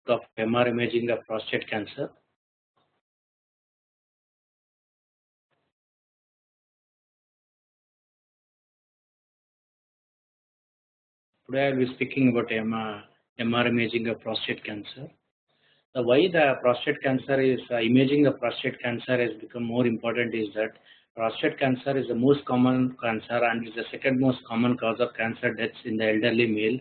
of MR imaging of prostate cancer. Today I will be speaking about MR imaging of prostate cancer. Why the prostate cancer is imaging of prostate cancer has become more important is that prostate cancer is the most common cancer and is the second most common cause of cancer deaths in the elderly male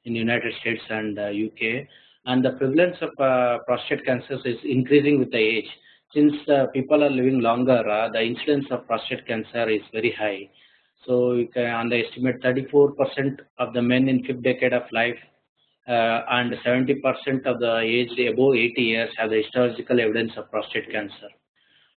in the United States and UK. And the prevalence of prostate cancers is increasing with the age. Since people are living longer, the incidence of prostate cancer is very high. So you can underestimate 34% of the men in fifth decade of life and 70% of the aged above 80 years have the histological evidence of prostate cancer.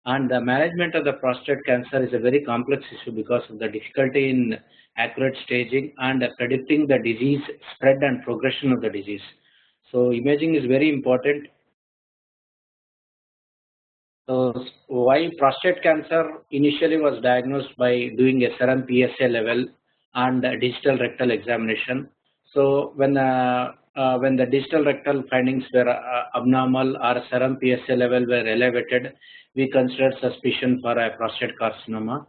And the management of the prostate cancer is a very complex issue because of the difficulty in accurate staging and predicting the disease spread and progression of the disease. So imaging is very important. So why prostate cancer initially was diagnosed by doing a serum PSA level and digital rectal examination. So when the digital rectal findings were abnormal or serum PSA level were elevated, we considered suspicion for a prostate carcinoma.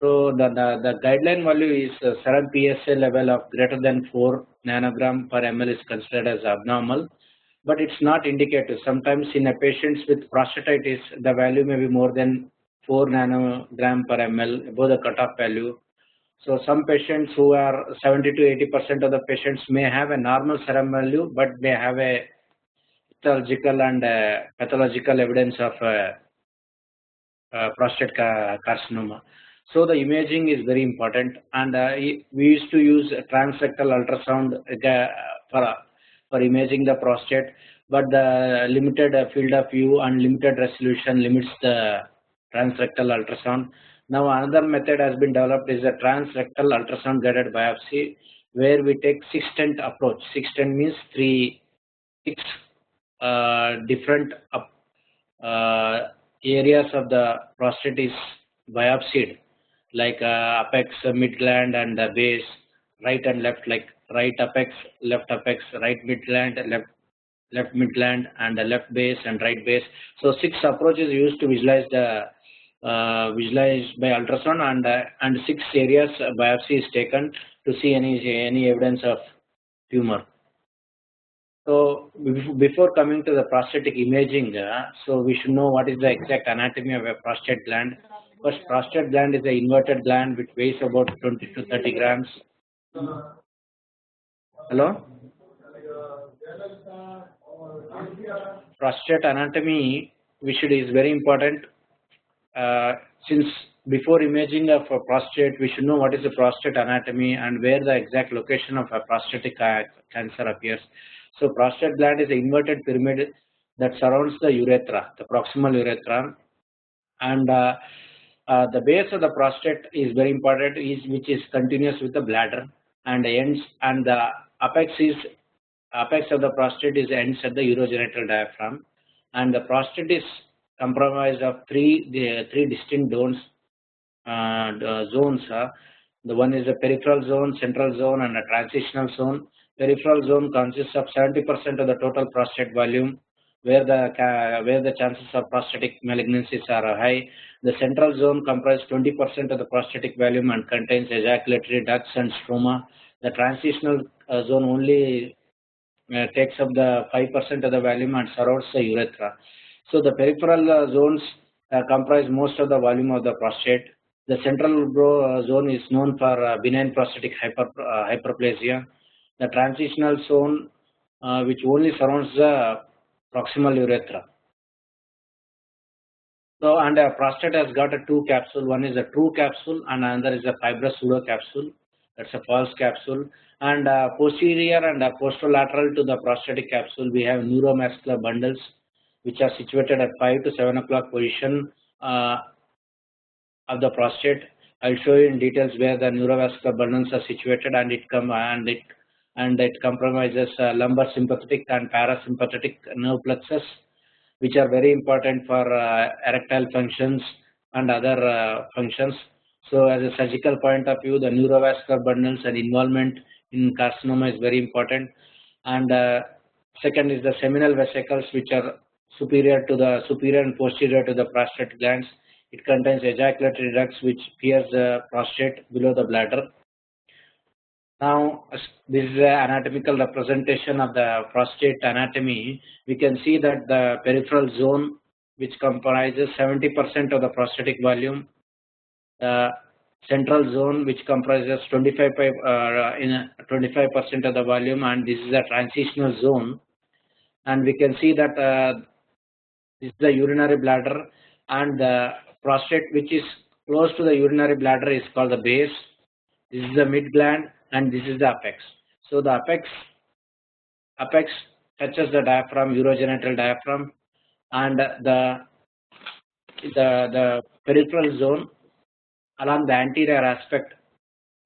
So the guideline value is serum PSA level of greater than 4 nanogram per ml is considered as abnormal, but it's not indicative. Sometimes in a patients with prostatitis, the value may be more than 4 nanogram per ml above the cutoff value. So some patients who are 70 to 80% of the patients may have a normal serum value, but they have a histological and pathological evidence of prostate carcinoma. So the imaging is very important, and we used to use transrectal ultrasound for imaging the prostate, but the limited field of view and limited resolution limits the transrectal ultrasound. Now another method has been developed is a transrectal ultrasound guided biopsy, where we take 6-tent approach. 6-tent means six different areas of the prostate is biopsied, like apex, mid gland, and the base, right and left, like right apex, right mid gland, left mid gland, and the left base and right base. So 6 approaches used to visualize by ultrasound, and 6 areas biopsy is taken to see any evidence of tumor. So before coming to the prostatic imaging, so we should know what is the exact anatomy of a prostate gland. First, prostate gland is an inverted gland which weighs about 20 to 30 grams. Hello? Prostate anatomy is very important. Since before imaging of a prostate, we should know what is the prostate anatomy and where the exact location of a prostatic cancer appears. So prostate gland is an inverted pyramid that surrounds the urethra, the proximal urethra, and the base of the prostate is very important, which is continuous with the bladder, and ends, and the apex of the prostate is ends at the urogenital diaphragm, and the prostate is comprised of three distinct zones. The one is the peripheral zone, central zone, and a transitional zone. Peripheral zone consists of 70% of the total prostate volume, where the chances of prostatic malignancies are high. The central zone comprises 20% of the prostatic volume and contains ejaculatory ducts and stroma. The transitional zone only takes up the 5% of the volume and surrounds the urethra. So the peripheral zones comprise most of the volume of the prostate. The central zone is known for benign prostatic hyperplasia. The transitional zone, which only surrounds the proximal urethra. So, and a prostate has got a 2 capsule. One is a true capsule, and another is a fibrous pseudo capsule. That's a false capsule. And posterior and posterolateral to the prostatic capsule, we have neurovascular bundles, which are situated at 5 to 7 o'clock position of the prostate. I'll show you in details where the neurovascular bundles are situated, and it comprises lumbar sympathetic and parasympathetic nerve plexus, which are very important for erectile functions and other functions. So as a surgical point of view, the neurovascular bundles and involvement in carcinoma is very important. And Second is the seminal vesicles, which are superior and posterior to the prostate glands. It contains ejaculatory ducts which pierce the prostate below the bladder. Now, this is an anatomical representation of the prostate anatomy. We can see that the peripheral zone, which comprises 70% of the prostatic volume, the central zone, which comprises 25% of the volume, and this is a transitional zone. And we can see that this is the urinary bladder, and the prostate, which is close to the urinary bladder, is called the base. This is the mid gland, and this is the apex. So the apex touches the diaphragm, urogenital diaphragm, and the peripheral zone along the anterior aspect.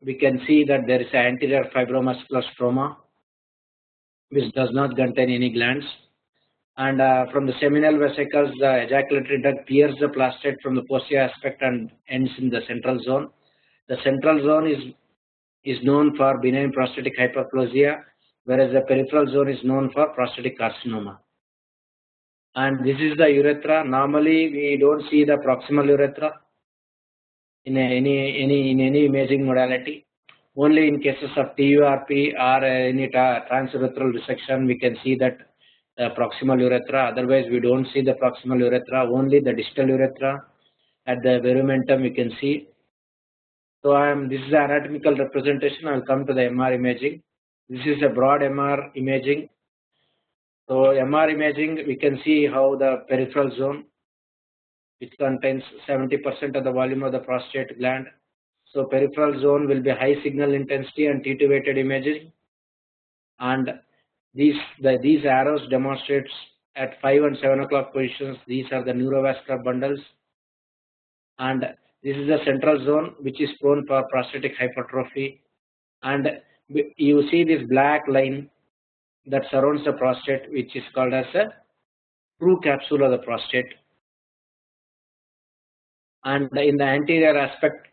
We can see that there is an anterior fibromuscular stroma, which does not contain any glands. And from the seminal vesicles, the ejaculatory duct pierces the prostate from the posterior aspect and ends in the central zone. The central zone is known for benign prostatic hyperplasia, whereas the peripheral zone is known for prostatic carcinoma. And this is the urethra. Normally, we don't see the proximal urethra in any imaging modality. Only in cases of TURP or any transurethral resection, we can see that proximal urethra. Otherwise, we don't see the proximal urethra. Only the distal urethra at the verumentum we can see. So this is the anatomical representation. I will come to the MR imaging. This is a broad MR imaging. So MR imaging, we can see how the peripheral zone, which contains 70% of the volume of the prostate gland. So peripheral zone will be high signal intensity and T2 weighted imaging. And these arrows demonstrates at 5 and 7 o'clock positions. These are the neurovascular bundles. And this is the central zone, which is prone for prostatic hypertrophy. And you see this black line that surrounds the prostate, which is called as a true capsule of the prostate. And in the anterior aspect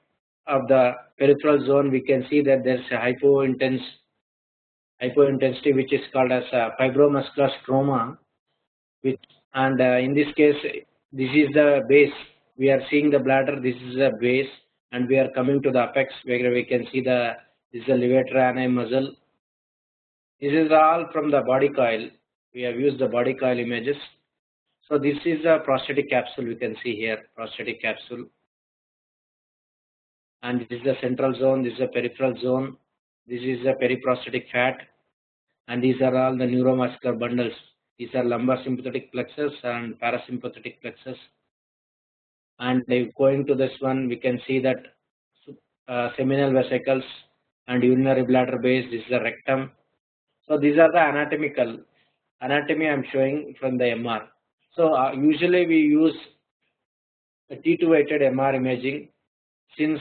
of the peripheral zone, we can see that there is a hypointensity, which is called as a fibromuscular stroma. In this case, this is the base. We are seeing the bladder. This is the base, and we are coming to the apex, where we can see this is the levator ani muscle. This is all from the body coil. We have used the body coil images. So this is a prostatic capsule. We can see here prostatic capsule, and this is the central zone. This is the peripheral zone. This is the periprostatic fat, and these are all the neuromuscular bundles. These are lumbar sympathetic plexus and parasympathetic plexus. And going to this one, we can see that seminal vesicles and urinary bladder base. This is the rectum. So these are the anatomy I'm showing from the MR. So usually we use a T2 weighted MR imaging. Since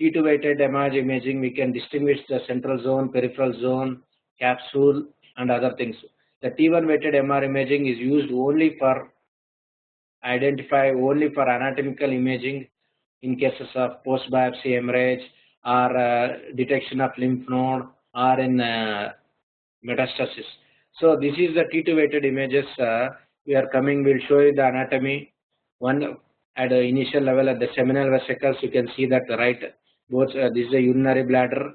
T2 weighted MR imaging, we can distinguish the central zone, peripheral zone, capsule, and other things. The T1 weighted MR imaging is used only for anatomical imaging in cases of post biopsy hemorrhage or detection of lymph node or in metastasis. So this is the T2 weighted images. We are coming. We'll show you the anatomy. One at the initial level at the seminal vesicles, you can see that both this is the urinary bladder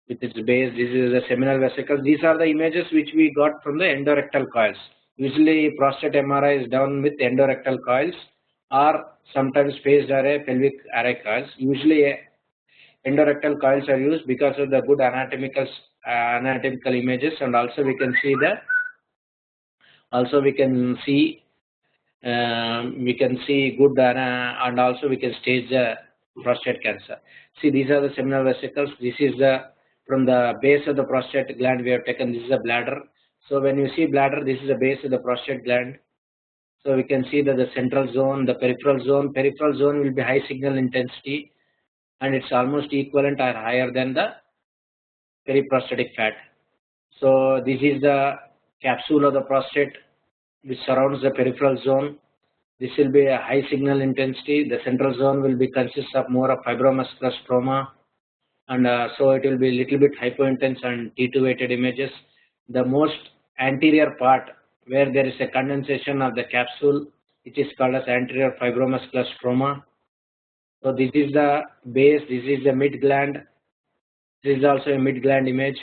with its base. This is the seminal vesicles. These are the images which we got from the endorectal coils. Usually prostate MRI is done with endorectal coils or sometimes phased array, pelvic array coils. Usually endorectal coils are used because of the good anatomical images, and also we can see good and also we can stage the prostate cancer. See, these are the seminal vesicles. This is from the base of the prostate gland we have taken. This is the bladder. So when you see bladder, this is the base of the prostate gland. So we can see that the central zone, the peripheral zone. Peripheral zone will be high signal intensity, and it's almost equivalent or higher than the periprostatic fat. So this is the capsule of the prostate, which surrounds the peripheral zone. This will be a high signal intensity. The central zone will be consist of more of fibromuscular stroma, and so it will be a little bit hypointense and T2 weighted images. The most anterior part where there is a condensation of the capsule, which is called as anterior fibromuscular stroma. So this is the base, this is the mid gland. This is also a mid gland image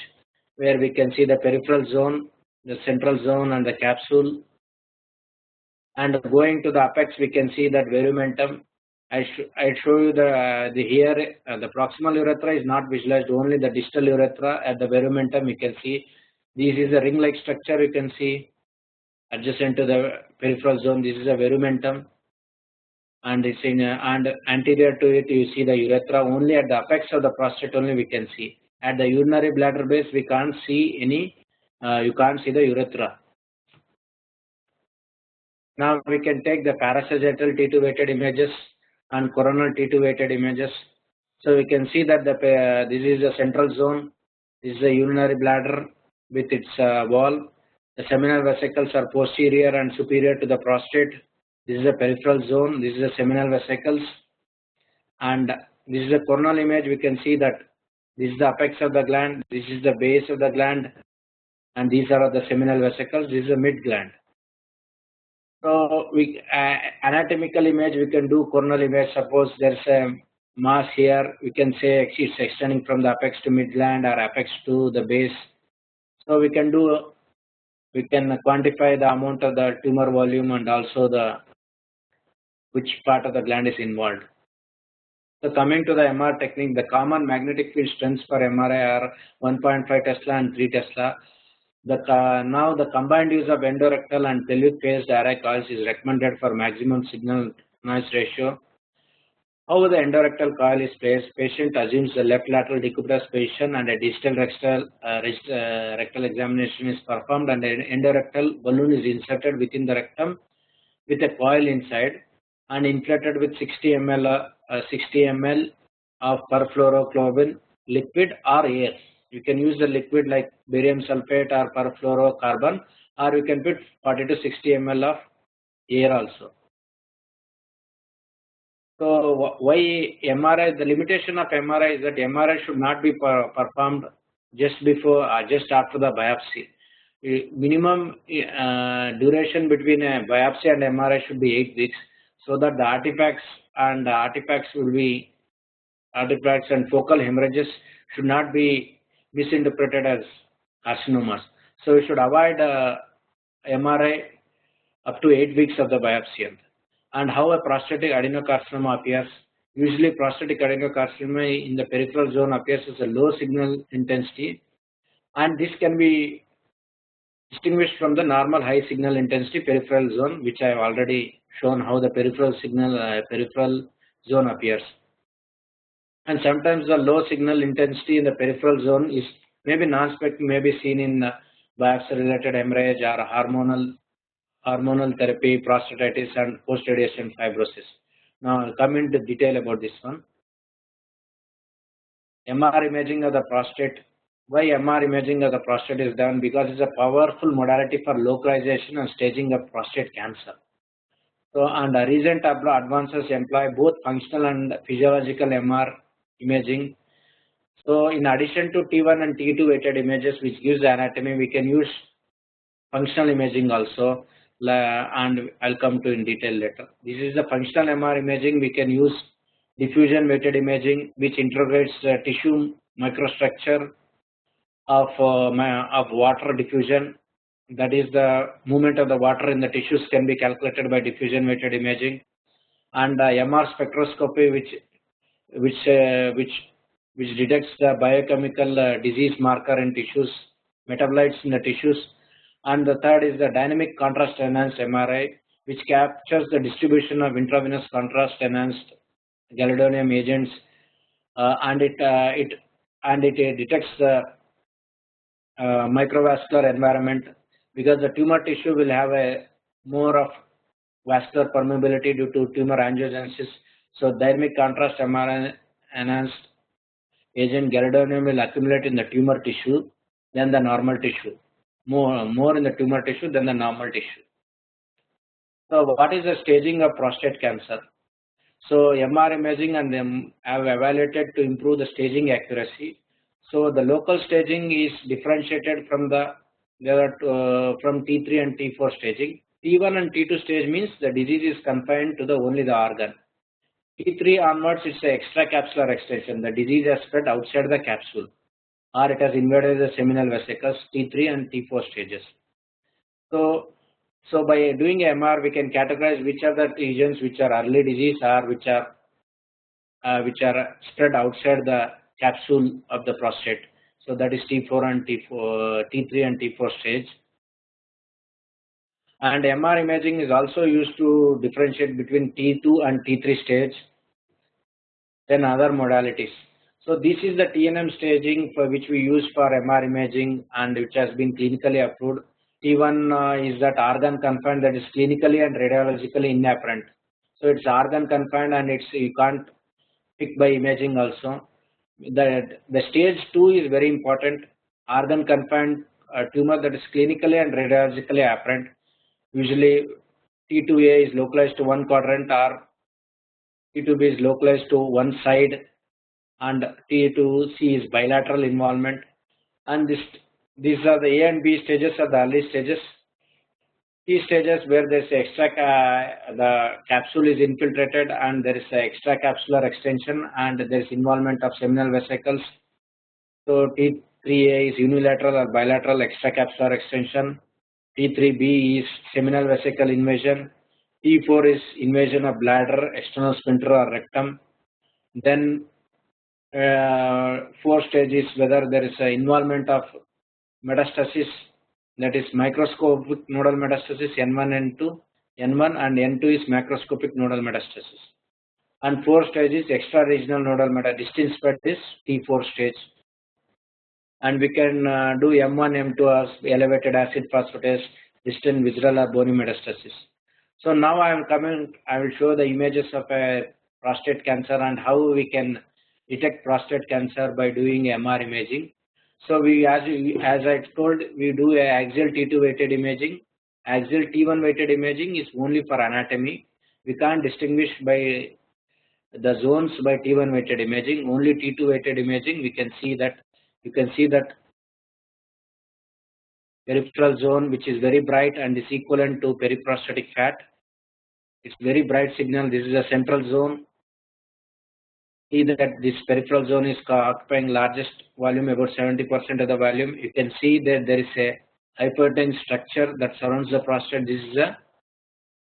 where we can see the peripheral zone, the central zone and the capsule. And going to the apex, we can see that verumentum. I show you here the proximal urethra is not visualized, only the distal urethra. At the verumentum you can see this is a ring-like structure, you can see adjacent to the peripheral zone. This is a verumentum, and it's in and anterior to it you see the urethra. Only at the apex of the prostate only we can see. At the urinary bladder base we can't see any. You can't see the urethra. Now we can take the parasagittal T2 weighted images and coronal T2 weighted images. So we can see that this is the central zone. This is the urinary bladder with its wall. The seminal vesicles are posterior and superior to the prostate. This is the peripheral zone. This is the seminal vesicles. And this is the coronal image. We can see that this is the apex of the gland. This is the base of the gland. And these are the seminal vesicles. This is the mid gland. So we anatomical image we can do coronal image. Suppose there's a mass here, we can say it's extending from the apex to mid gland or apex to the base. So we can quantify the amount of the tumor volume and also which part of the gland is involved. So coming to the MR technique, the common magnetic field strengths for MRI are 1.5 Tesla and 3 Tesla. Now the combined use of endorectal and pelvic phased array coils is recommended for maximum signal noise ratio. How the endorectal coil is placed? Patient assumes the left lateral decubitus position and a distal rectal examination is performed, and an endorectal balloon is inserted within the rectum with a coil inside and inflated with 60 ml of perfluorocarbon liquid or air. You can use the liquid like barium sulfate or perfluorocarbon, or you can put 40 to 60 ml of air also. So why MRI? The limitation of MRI is that MRI should not be performed just after the biopsy. Minimum duration between a biopsy and MRI should be 8 weeks, so that the artifacts and focal hemorrhages should not be misinterpreted as carcinomas. So we should avoid MRI up to 8 weeks of the biopsy. And how a prostatic adenocarcinoma appears? Usually prostatic adenocarcinoma in the peripheral zone appears as a low signal intensity, and this can be distinguished from the normal high signal intensity peripheral zone, which I have already shown how the peripheral zone appears. And sometimes the low signal intensity in the peripheral zone is maybe non-spec, may be seen in biopsy-related hemorrhage or hormonal therapy, prostatitis, and post-radiation fibrosis. Now I'll come into detail about this one. MR imaging of the prostate. Why MR imaging of the prostate is done? Because it's a powerful modality for localization and staging of prostate cancer. So, and recent advances employ both functional and physiological MR imaging. So in addition to T1 and T2 weighted images which gives the anatomy, we can use functional imaging also, and I'll come to in detail later. This is the functional MR imaging. We can use diffusion weighted imaging, which integrates the tissue microstructure of water diffusion. That is, the movement of the water in the tissues can be calculated by diffusion weighted imaging, and MR spectroscopy, which detects the biochemical disease marker in tissues, metabolites in the tissues. And the third is the dynamic contrast enhanced MRI, which captures the distribution of intravenous contrast enhanced gadolinium agents, and it detects the microvascular environment, because the tumor tissue will have a more of vascular permeability due to tumor angiogenesis. So dynamic contrast MRI enhanced agent gadolinium will accumulate in the tumor tissue than the normal tissue. More in the tumor tissue than the normal tissue. So what is the staging of prostate cancer? So MR imaging and them have evaluated to improve the staging accuracy. So the local staging is differentiated from the There are from T3 and T4 staging. T1 and T2 stage means the disease is confined to only the organ. T3 onwards, it's a extracapsular extension. The disease has spread outside the capsule, or it has invaded the seminal vesicles. T3 and T4 stages. So by doing MR, we can categorize which are the regions which are early disease or which are spread outside the capsule of the prostate. So that is T4 and T3 and T4 stage. And MR imaging is also used to differentiate between T2 and T3 stage. Then other modalities. So this is the TNM staging for which we use for MR imaging and which has been clinically approved. T1 is that organ confined, that is clinically and radiologically inapparent. So it's organ confined and you can't pick by imaging also. The stage 2 is very important. Organ confined tumor that is clinically and radiologically apparent. Usually T2A is localized to one quadrant or T2B is localized to one side, and T2C is bilateral involvement. And these are the A and B stages are the early stages. T stages where there is the capsule is infiltrated and there is a extracapsular extension and there is involvement of seminal vesicles. So T3A is unilateral or bilateral extracapsular extension. T3B is seminal vesicle invasion. T4 is invasion of bladder, external sphincter or rectum. Then 4 stages whether there is a involvement of metastasis, that is microscopic nodal metastasis N1 N2, N1 and N2 is macroscopic nodal metastasis. And 4 stages extra-regional nodal metastasis, distant spread is T4 stage. And we can do M1, M2 as elevated acid phosphatase, distant visceral or bony metastasis. So now I will show the images of a prostate cancer and how we can detect prostate cancer by doing MR imaging. So as I told, we do a axial T2 weighted imaging. Axial T1 weighted imaging is only for anatomy. We can't distinguish by the zones by T1 weighted imaging. Only T2 weighted imaging. We can see that. You can see that peripheral zone, which is very bright and is equivalent to periprostatic fat. It's very bright signal. This is a central zone. See that this peripheral zone is occupying largest volume, about 70% of the volume. You can see that there is a hypertense structure that surrounds the prostate. This is the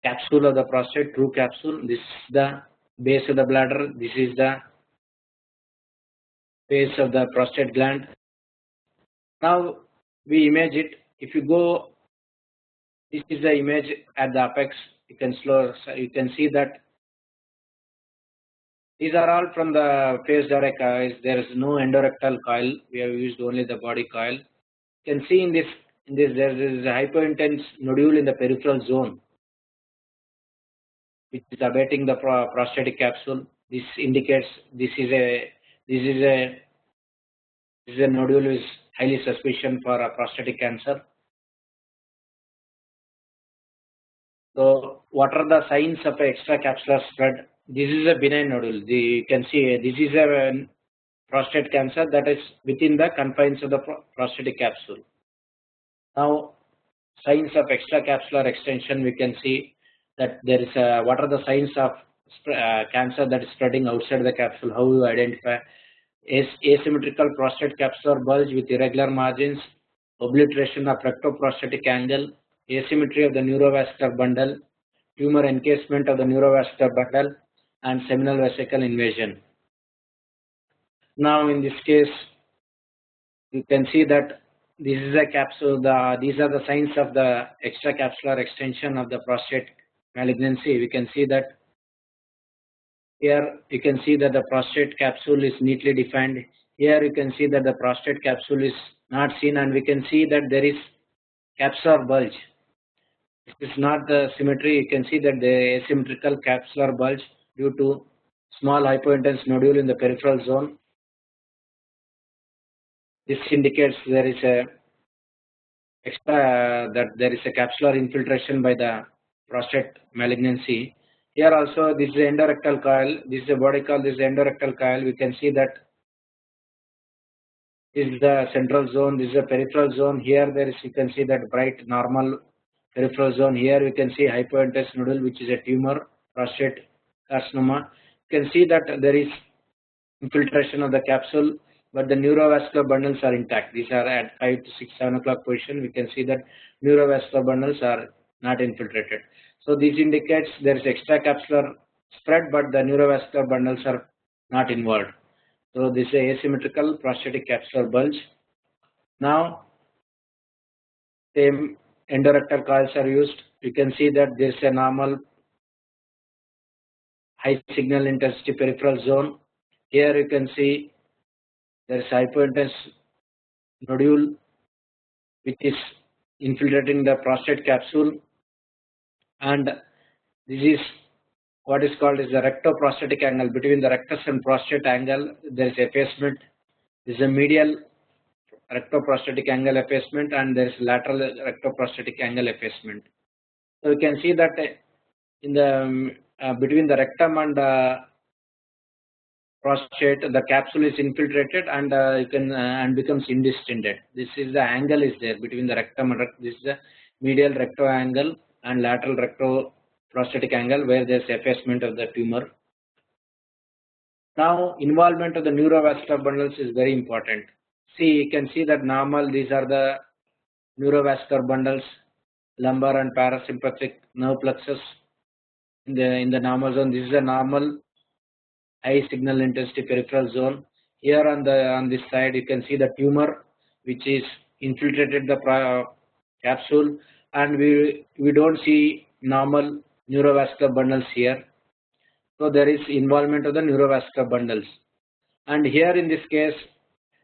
capsule of the prostate, true capsule. This is the base of the bladder. This is the base of the prostate gland. Now we image it. If you go, this is the image at the apex. You can see that these are all from the phased array coils. There is no endorectal coil. We have used only the body coil. You can see in this there is a hypointense nodule in the peripheral zone, which is abating the prostatic capsule. This indicates this is a nodule is highly suspicious for a prostatic cancer. So what are the signs of extracapsular spread? This is a benign nodule. You can see this is a prostate cancer that is within the confines of the prostatic capsule. Now, signs of extracapsular extension, we can see that there is what are the signs of cancer that is spreading outside the capsule? How you identify? Asymmetrical prostate capsular bulge with irregular margins, obliteration of rectoprostatic angle, asymmetry of the neurovascular bundle, tumor encasement of the neurovascular bundle, and seminal vesicle invasion. Now in this case, you can see that this is a capsule. These are the signs of the extracapsular extension of the prostate malignancy. We can see that here you can see that the prostate capsule is neatly defined. Here you can see that the prostate capsule is not seen, and we can see that there is capsular bulge. This is not the symmetry. You can see that the asymmetrical capsular bulge due to small hypointense nodule in the peripheral zone. This indicates there is a capsular infiltration by the prostate malignancy. Here also this is endorectal coil. This is a body coil. This is endorectal coil. We can see that This is the central zone. This is the peripheral zone. Here there is, you can see that bright normal peripheral zone. Here you can see hypointense nodule, which is a tumor, prostate carcinoma. You can see that there is infiltration of the capsule, but the neurovascular bundles are intact. These are at 5 to 6, 7 o'clock position. We can see that neurovascular bundles are not infiltrated. So this indicates there is extracapsular spread, but the neurovascular bundles are not involved. So this is asymmetrical prostatic capsular bulge. Now, same endorectal coils are used. You can see that there is a normal high signal intensity peripheral zone. Here you can see there is hypointense nodule which is infiltrating the prostate capsule, and this is what is called as the rectoprostatic angle. Between the rectus and prostate angle there is effacement. This is a medial rectoprostatic angle effacement, and there is lateral rectoprostatic angle effacement. So you can see that in the between the rectum and prostate, the capsule is infiltrated, and you can and becomes indistended. This is the angle is there between the rectum and this is the medial recto angle and lateral rectoprostatic angle where there is effacement of the tumor. Now, involvement of the neurovascular bundles is very important. See, you can see that normal, these are the neurovascular bundles, lumbar and parasympathetic nerve plexus in the normal zone. This is a normal high signal intensity peripheral zone. Here on this side you can see the tumor which is infiltrated the capsule, and we don't see normal neurovascular bundles here. So there is involvement of the neurovascular bundles, and here in this case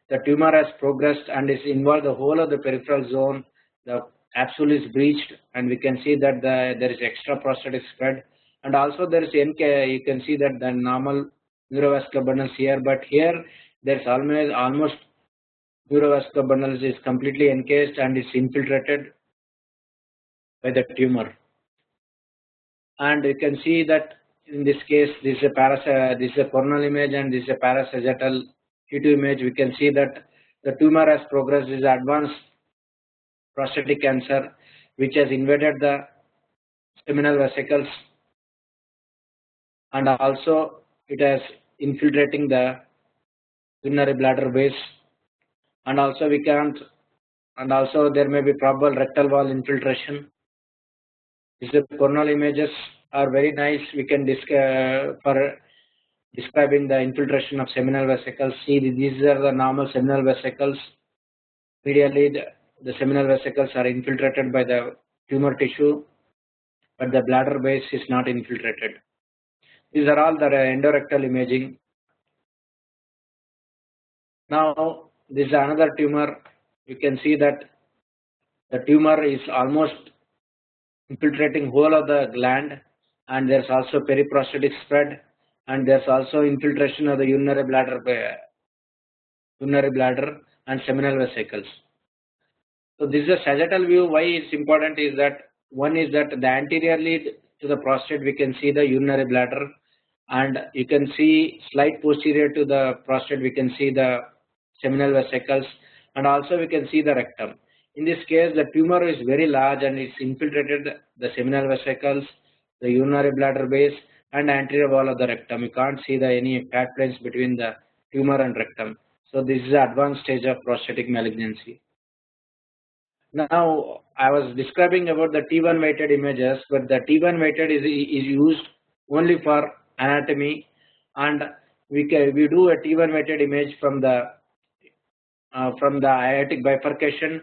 the tumor has progressed and is involved the whole of the peripheral zone. The capsule is breached, and we can see that there is extraprostatic spread, and also there is NK. You can see that the normal neurovascular bundles here, but here there is almost neurovascular bundles is completely encased and is infiltrated by the tumor. And you can see that in this case this is a coronal image and this is a parasagittal T2 image. We can see that the tumor has progressed. This is advanced prostatic cancer which has invaded the seminal vesicles, and also it has infiltrating the urinary bladder base, and also there may be probable rectal wall infiltration. These coronal images are very nice. We can for describing the infiltration of seminal vesicles. See, these are the normal seminal vesicles. Medially, the seminal vesicles are infiltrated by the tumor tissue, but the bladder base is not infiltrated. These are all the endorectal imaging. Now, this is another tumor. You can see that the tumor is almost infiltrating whole of the gland, and there's also periprostatic spread, and there's also infiltration of the urinary bladder and seminal vesicles. So this is a sagittal view. Why it's important is that one is that the anteriorly to the prostate we can see the urinary bladder, and you can see slight posterior to the prostate we can see the seminal vesicles, and also we can see the rectum. In this case, the tumor is very large and it's infiltrated the seminal vesicles, the urinary bladder base, and anterior wall of the rectum. You can't see any fat planes between the tumor and rectum. So this is the advanced stage of prostatic malignancy. Now, I was describing about the T1 weighted images, but the T1 weighted is used only for anatomy, and we do a T1 weighted image from the aortic bifurcation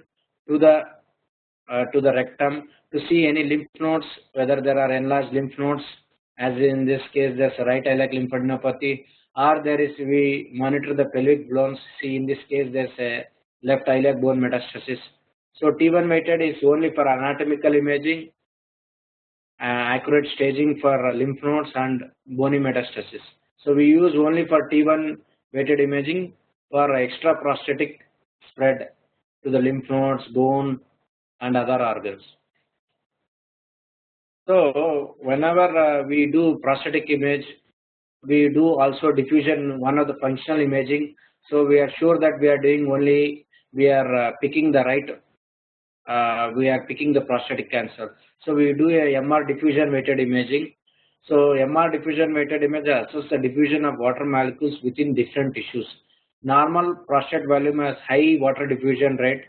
to the rectum to see any lymph nodes, whether there are enlarged lymph nodes, as in this case there's a right iliac lymphadenopathy, or we monitor the pelvic bones. See, in this case there's a left iliac bone metastasis. So T1 weighted is only for anatomical imaging, accurate staging for lymph nodes and bony metastasis. So we use only for T1 weighted imaging for extraprostatic spread to the lymph nodes, bone, and other organs. So whenever we do prostatic image, we do also diffusion, one of the functional imaging. So we are sure that we are doing only, we are picking the right, we are picking the prostatic cancer. So we do a MR diffusion weighted imaging. So MR diffusion weighted image assesses the diffusion of water molecules within different tissues. Normal prostate volume has high water diffusion rate,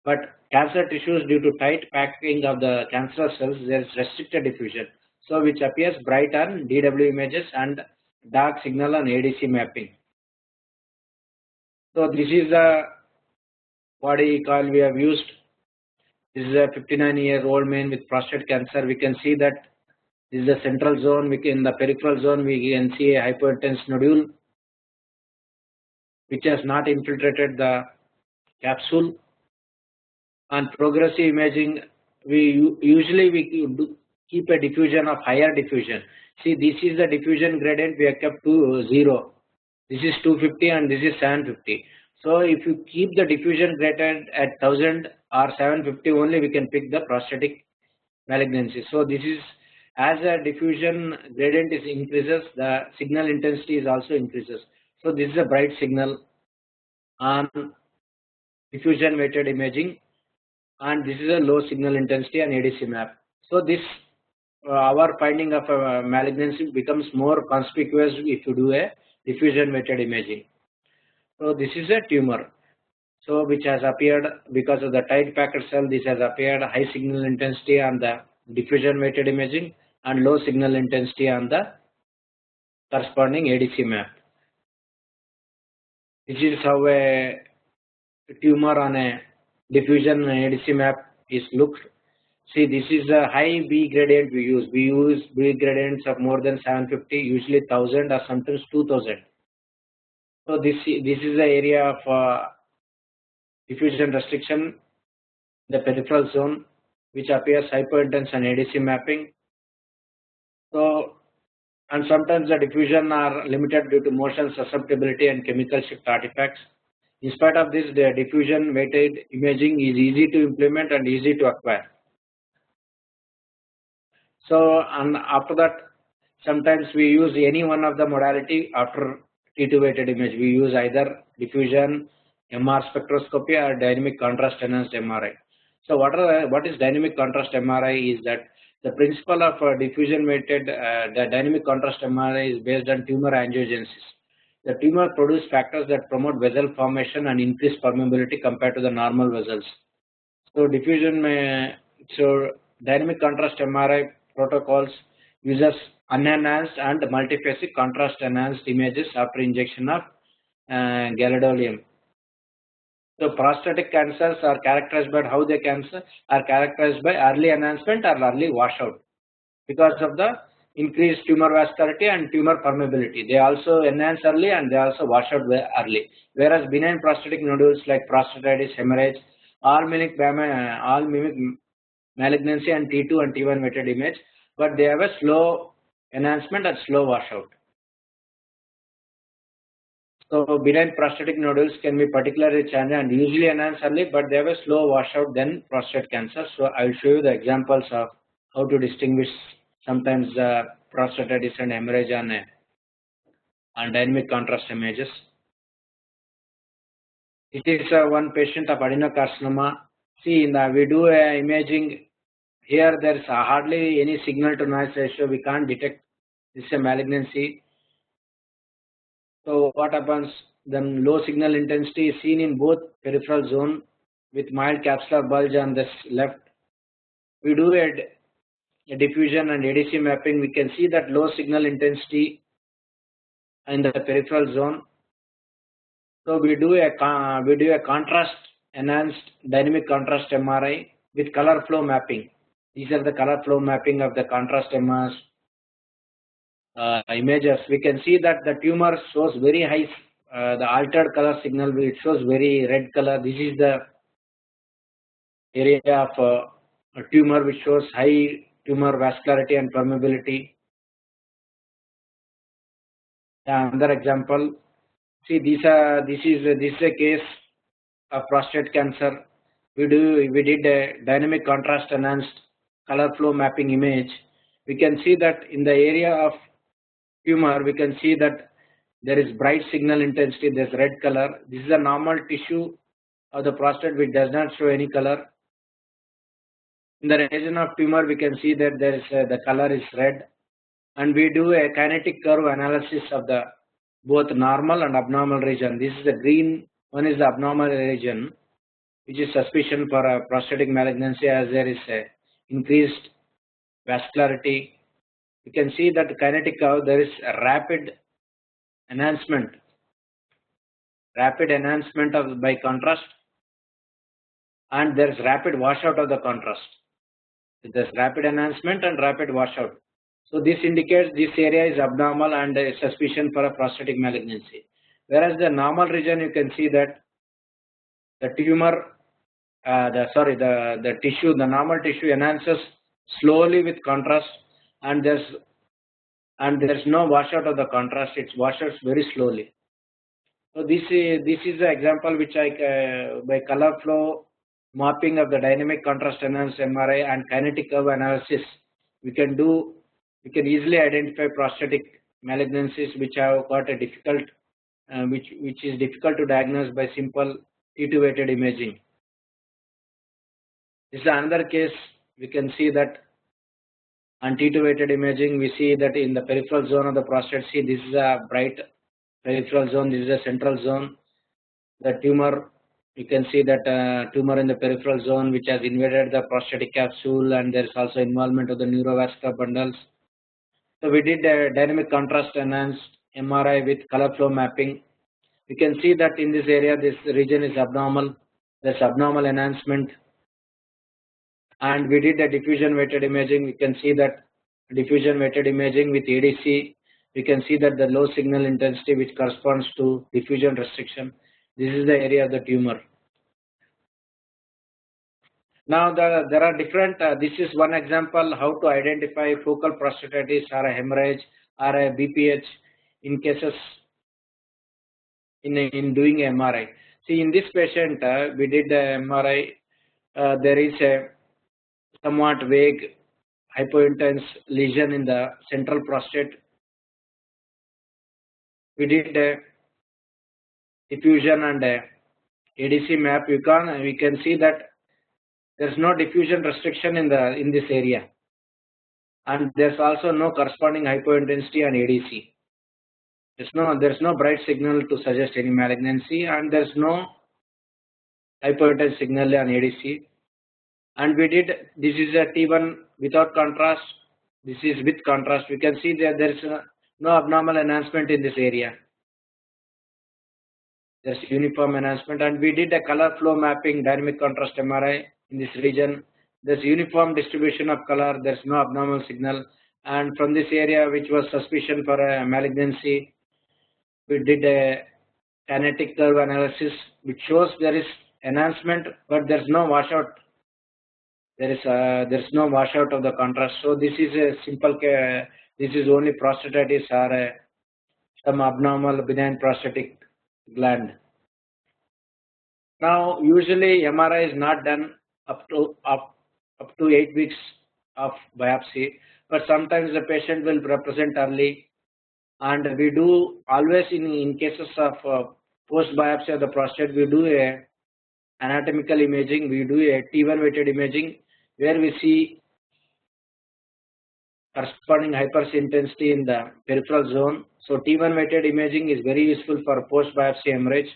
but cancer tissues, due to tight packing of the cancerous cells, there is restricted diffusion. So which appears bright on DW images and dark signal on ADC mapping. So this is the body coil we have used. This is a 59-year-old man with prostate cancer. We can see that this is the central zone. In the peripheral zone, we can see a hypointense nodule which has not infiltrated the capsule. On progressive imaging, we usually keep a diffusion of higher diffusion. See, this is the diffusion gradient we have kept to 0. This is 250 and this is 750. So if you keep the diffusion gradient at 1000 or 750 only, we can pick the prostatic malignancy. So this is, as the diffusion gradient is increases, the signal intensity is also increases. So this is a bright signal on diffusion weighted imaging, and this is a low signal intensity on ADC map. So this our finding of a malignancy becomes more conspicuous if you do a diffusion weighted imaging. So this is a tumor, so which has appeared because of the tight packed cell. This has appeared high signal intensity on the diffusion weighted imaging and low signal intensity on the corresponding ADC map. This is how a tumor on a diffusion ADC map is looked. See, this is a high B gradient we use. We use B gradients of more than 750, usually 1000 or sometimes 2000. So this is the area of diffusion restriction, the peripheral zone, which appears hypointense on ADC mapping. So, and sometimes the diffusion are limited due to motion susceptibility and chemical shift artifacts. In spite of this, the diffusion weighted imaging is easy to implement and easy to acquire. So, and after that, sometimes we use any one of the modality after T2 weighted image. We use either diffusion, MR spectroscopy, or dynamic contrast enhanced MRI. So what is dynamic contrast MRI is that the principle of diffusion weighted, the dynamic contrast MRI is based on tumor angiogenesis. The tumor produces factors that promote vessel formation and increase permeability compared to the normal vessels. So dynamic contrast MRI protocols uses unenhanced and multiphasic contrast enhanced images after injection of gadolinium. So prostatic cancers are characterized by how they are characterized by early enhancement or early washout because of the increased tumor vascularity and tumor permeability. They also enhance early and they also wash out early. Whereas benign prostatic nodules like prostatitis, hemorrhage, all mimic malignancy and T2 and T1 weighted image, but they have a slow enhancement and slow washout. So benign prostatic nodules can be particularly challenging and usually enhance early, but they have a slow washout than prostate cancer. So I will show you the examples of how to distinguish sometimes prostatitis and hemorrhage on dynamic contrast images. It is one patient of adenocarcinoma. See, we do imaging. Here there is hardly any signal to noise ratio. We can't detect this is a malignancy. So what happens? Then low signal intensity is seen in both peripheral zone with mild capsular bulge on this left. We do a diffusion and ADC mapping. We can see that low signal intensity in the peripheral zone. So we do a contrast enhanced dynamic contrast MRI with color flow mapping. These are the color flow mapping of the contrast MRI images. We can see that the tumor shows very high, the altered color signal, it shows very red color. This is the area of a tumor which shows high tumor vascularity and permeability. Another example, see this is a case of prostate cancer. We did a dynamic contrast enhanced color flow mapping image. We can see that in the area of tumor, we can see that there is bright signal intensity, there is red color. This is a normal tissue of the prostate which does not show any color. In the region of tumor, we can see that there is the color is red, and we do a kinetic curve analysis of the both normal and abnormal region. This is the green one is the abnormal region, which is suspicion for a prostatic malignancy as there is a increased vascularity. You can see that the kinetic curve there is a rapid enhancement of by contrast, and there is rapid washout of the contrast. There is rapid enhancement and rapid washout. So this indicates this area is abnormal and a suspicion for a prostatic malignancy. Whereas the normal region, you can see that the tumor, the tissue, the normal tissue enhances slowly with contrast, and there's no washout of the contrast. It washes very slowly. So this is the example which I by color flow mapping of the dynamic contrast enhanced MRI and kinetic curve analysis, we can easily identify prostatic malignancies which have got a difficult, which is difficult to diagnose by simple T2 weighted imaging. This is another case. We can see that on T2 weighted imaging, we see that in the peripheral zone of the prostate, see this is a bright peripheral zone, this is a central zone. The tumor, you can see that tumor in the peripheral zone which has invaded the prostatic capsule, and there is also involvement of the neurovascular bundles. So we did a dynamic contrast enhanced MRI with color flow mapping. You can see that in this area, this region is abnormal. There's abnormal enhancement. And we did a diffusion weighted imaging. We can see that diffusion weighted imaging with ADC. We can see that the low signal intensity which corresponds to diffusion restriction. This is the area of the tumor. Now there are different, this is one example how to identify focal prostatitis or a hemorrhage or a BPH in cases in doing MRI. See, in this patient, we did the MRI. There is a somewhat vague hypointense lesion in the central prostate. We did a diffusion and a ADC map. We can see that there is no diffusion restriction in this area, and there's also no corresponding hypointensity on ADC. There's no bright signal to suggest any malignancy, and there's no hypointense signal on ADC. And we did, this is a T1 without contrast, this is with contrast. We can see that there is no abnormal enhancement in this area. There's uniform enhancement, and we did a color flow mapping dynamic contrast MRI in this region. There's uniform distribution of color, there's no abnormal signal, and from this area which was suspicion for a malignancy, we did a kinetic curve analysis which shows there is enhancement but there's no washout. There's no washout of the contrast. So this is a simple case. This is only prostatitis or some abnormal benign prostatic gland. Now usually MRI is not done up to 8 weeks of biopsy, but sometimes the patient will represent early, and we do always in cases of post biopsy of the prostate, we do a anatomical imaging, we do a T1 weighted imaging where we see corresponding hyperintensity in the peripheral zone. So T1 weighted imaging is very useful for post biopsy hemorrhage.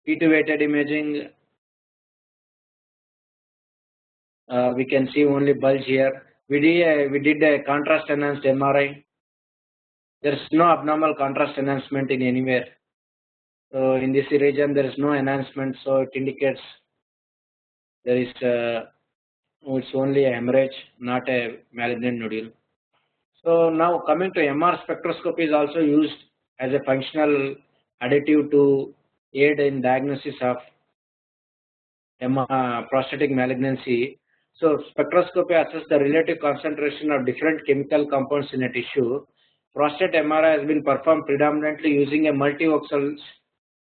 T2 weighted imaging, we can see only bulge here. We did a contrast enhanced MRI. There is no abnormal contrast enhancement in anywhere. So in this region there is no enhancement, so it indicates there is it's only a hemorrhage, not a malignant nodule. So now coming to MR spectroscopy is also used as a functional additive to aid in diagnosis of prostatic malignancy. So spectroscopy assesses the relative concentration of different chemical compounds in a tissue. Prostate MRI has been performed predominantly using a multivoxel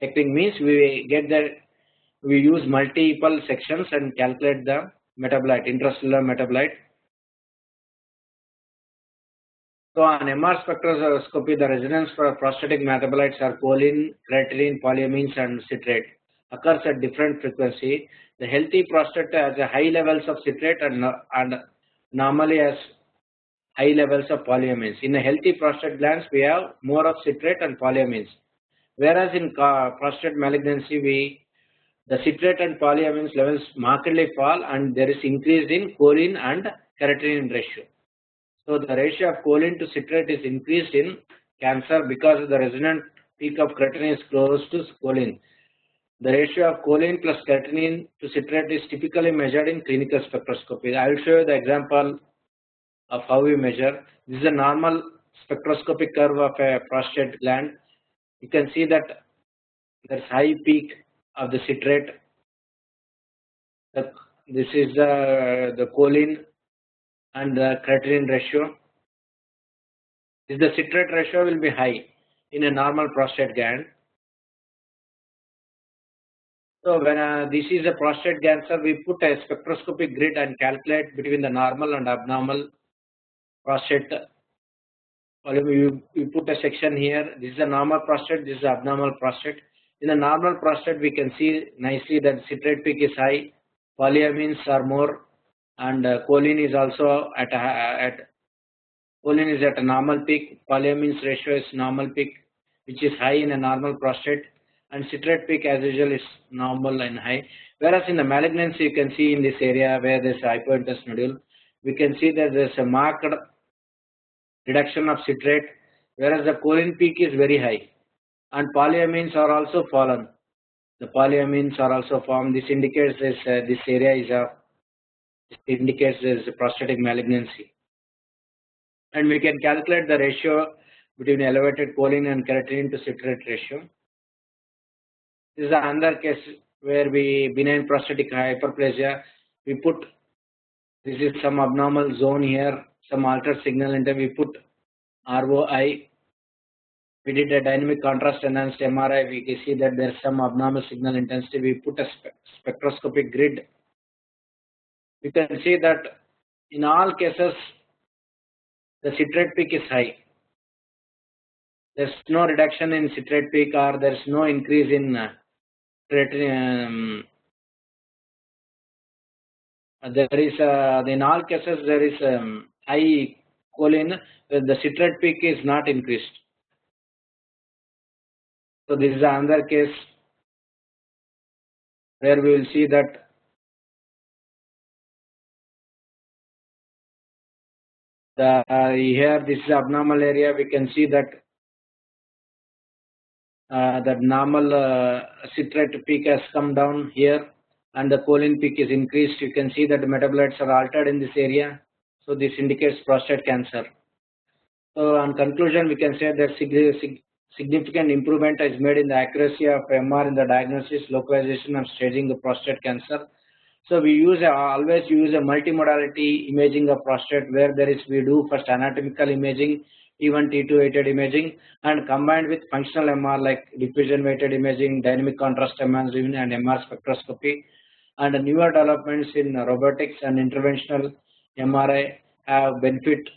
technique. Means we use multiple sections and calculate the metabolite, intracellular metabolite. So on MR spectroscopy, the resonance for prostatic metabolites are choline, creatinine, polyamines, and citrate occurs at different frequency. The healthy prostate has a high levels of citrate and normally has high levels of polyamines. In a healthy prostate glands, we have more of citrate and polyamines. Whereas in prostate malignancy, the citrate and polyamines levels markedly fall and there is increase in choline and creatinine ratio. So the ratio of choline to citrate is increased in cancer because the resonant peak of creatinine is close to choline. The ratio of choline plus creatinine to citrate is typically measured in clinical spectroscopy. I will show you the example of how we measure. This is a normal spectroscopic curve of a prostate gland. You can see that there is high peak of the citrate. This is the choline and the creatinine ratio. The citrate ratio will be high in a normal prostate gland. So when this is a prostate cancer, we put a spectroscopic grid and calculate between the normal and abnormal prostate. You put a section here. This is a normal prostate. This is abnormal prostate. In a normal prostate, we can see nicely that citrate peak is high, polyamines are more, and choline is also at choline is at a normal peak. Polyamines ratio is normal peak, which is high in a normal prostate, and citrate peak as usual is normal and high. Whereas in the malignancy, you can see in this area where there is hypointense nodule, we can see that there is a marked reduction of citrate, whereas the choline peak is very high, and polyamines are also fallen. The polyamines are also formed. This indicates this area is indicates there is a prostatic malignancy, and we can calculate the ratio between elevated choline and creatinine to citrate ratio. This is another case where we benign prostatic hyperplasia. We put this is some abnormal zone here, some altered signal intent. We put ROI. We did a dynamic contrast enhanced MRI. We can see that there is some abnormal signal intensity. We put a spectroscopic grid. We can see that in all cases the citrate peak is high. There is no reduction in citrate peak or there is no increase in creatinine. There is in all cases there is high choline. The citrate peak is not increased. So this is another case where we will see that here this is abnormal area. We can see that the normal citrate peak has come down here and the choline peak is increased. You can see that the metabolites are altered in this area. So this indicates prostate cancer. So on conclusion, we can say that significant improvement is made in the accuracy of MR in the diagnosis, localization and staging of prostate cancer. So we always use a multimodality imaging of prostate where we do first anatomical imaging, T1, T2 weighted imaging, and combined with functional MR like diffusion weighted imaging, dynamic contrast imaging, and MR spectroscopy. And newer developments in robotics and interventional MRI have benefit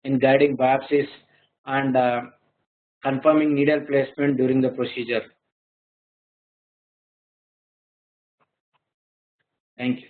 in guiding biopsies and confirming needle placement during the procedure. Thank you.